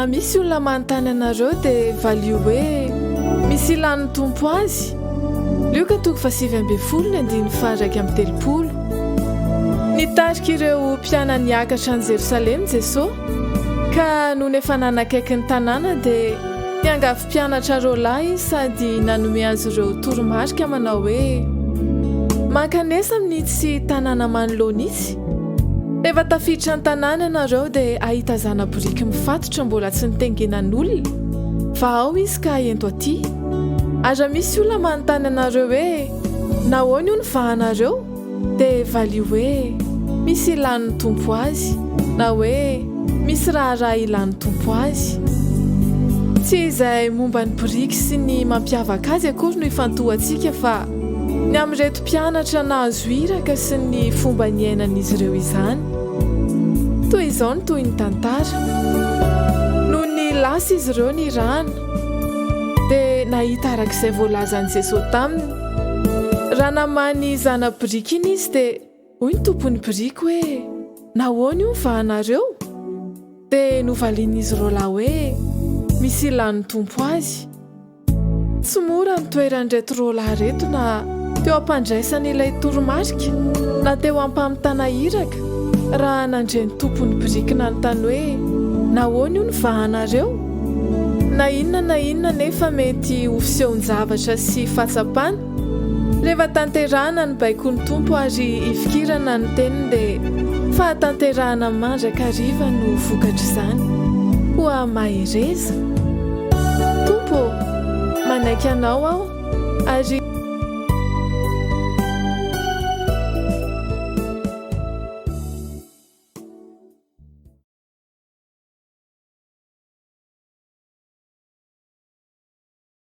raha misy olona manontany anareo dia valio hoe misy ilàny tompo azy. Lioka toko 7:20 nitarika ireo mpiana niakatra any Jerosalema Jesosy ka noho efa nanakaiky ny tanàna dia niangavy mpianatra rolahy sady nanome azy ireo toromarika manao hoe mankanesa minitsy tanàna manoloanitsy. Rehefa tafiditra ny tanàna ianareo dia ahita zana-biriky mifatotra mbola tsy nitengenan'olona fa ao izy ka ento aty. Aza misy olona manontany anareo hoe nahoana io ny vahanareo dia valio hoe misy ilàny tompo azy na hoe misy raha ilàny tompo azy. Tsy izay momba ny biriky sy ny mampiavaka azy akory no ifantohantsika fa ny amin'ireto mpianatra nahazo iraka sy ny fomba niainan'izy ireo izany. Toy izao ny toy ny tantara. Noho ny lasa izy ireo ny rana dia nahita arak'izay voalazan'i Jesosy taminy. Raha namany zana-biriky iny izy dia hoy ny tompon'ny biriky hoe nahoana io ny vahanareo dia novalian'izy ireo lahy hoe misy ilàny tompo azy. Tsy mora ny toeran'ireto rolahy reto na teo ampandraisan'ilay toromarika na teo ampamitana iraka raha nandre ny tompon'ny biriky nanontany hoe nahoana io ny vahanareo. Na inona nefa mety ho fisehon-javatra sy fahatsapana. Rehefa tanterahana ny baiko ny tompo ary ifikirana ny teniny dia fahatanterahana mandrakariva no vokatra izany. Hoa mahereza tompo manaiky anao aho ary